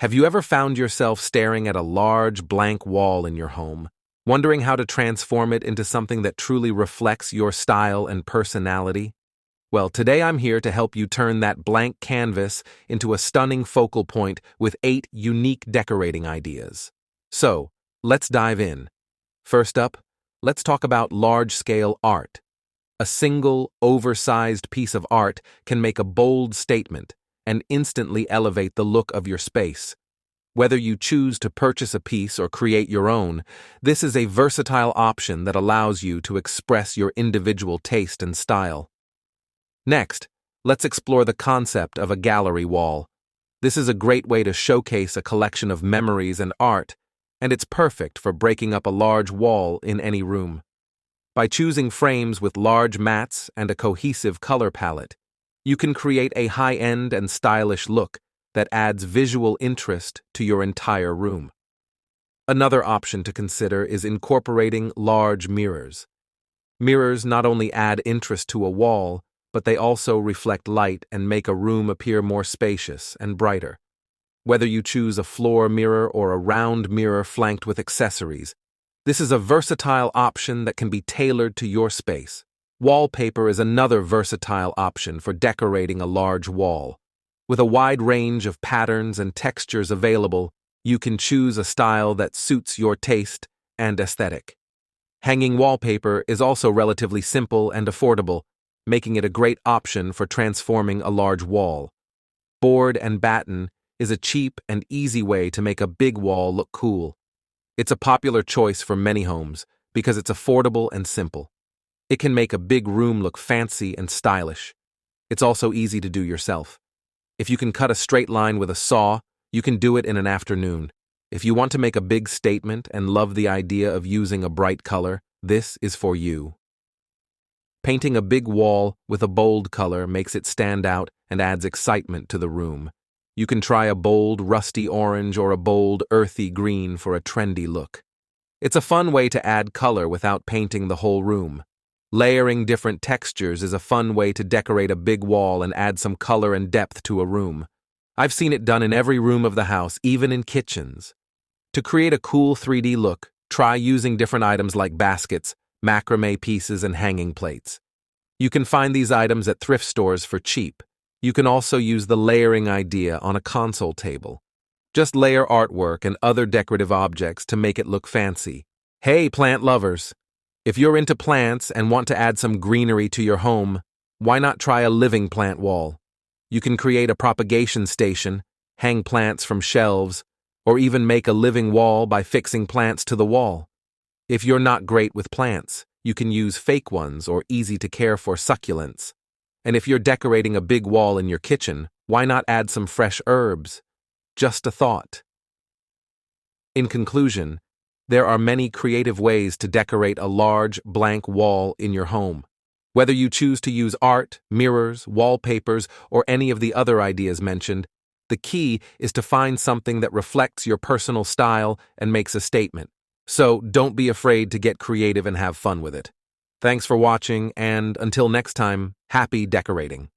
Have you ever found yourself staring at a large blank wall in your home, wondering how to transform it into something that truly reflects your style and personality? Well, today I'm here to help you turn that blank canvas into a stunning focal point with 8 unique decorating ideas. So, let's dive in. First up, let's talk about large-scale art. A single, oversized piece of art can make a bold statement and instantly elevate the look of your space. Whether you choose to purchase a piece or create your own, this is a versatile option that allows you to express your individual taste and style. Next, let's explore the concept of a gallery wall. This is a great way to showcase a collection of memories and art, and it's perfect for breaking up a large wall in any room. By choosing frames with large mats and a cohesive color palette, you can create a high-end and stylish look that adds visual interest to your entire room. Another option to consider is incorporating large mirrors. Mirrors not only add interest to a wall, but they also reflect light and make a room appear more spacious and brighter. Whether you choose a floor mirror or a round mirror flanked with accessories, this is a versatile option that can be tailored to your space. Wallpaper is another versatile option for decorating a large wall. With a wide range of patterns and textures available, you can choose a style that suits your taste and aesthetic. Hanging wallpaper is also relatively simple and affordable, making it a great option for transforming a large wall. Board and batten is a cheap and easy way to make a big wall look cool. It's a popular choice for many homes because it's affordable and simple. It can make a big room look fancy and stylish. It's also easy to do yourself. If you can cut a straight line with a saw, you can do it in an afternoon. If you want to make a big statement and love the idea of using a bright color, this is for you. Painting a big wall with a bold color makes it stand out and adds excitement to the room. You can try a bold, rusty orange or a bold, earthy green for a trendy look. It's a fun way to add color without painting the whole room. Layering different textures is a fun way to decorate a big wall and add some color and depth to a room. I've seen it done in every room of the house, even in kitchens. To create a cool 3D look, try using different items like baskets, macrame pieces, and hanging plates. You can find these items at thrift stores for cheap. You can also use the layering idea on a console table. Just layer artwork and other decorative objects to make it look fancy. Hey, plant lovers! If you're into plants and want to add some greenery to your home, why not try a living plant wall? You can create a propagation station, hang plants from shelves, or even make a living wall by fixing plants to the wall. If you're not great with plants, you can use fake ones or easy-to-care-for succulents. And if you're decorating a big wall in your kitchen, why not add some fresh herbs? Just a thought. In conclusion, there are many creative ways to decorate a large, blank wall in your home. Whether you choose to use art, mirrors, wallpapers, or any of the other ideas mentioned, the key is to find something that reflects your personal style and makes a statement. So don't be afraid to get creative and have fun with it. Thanks for watching, and until next time, happy decorating.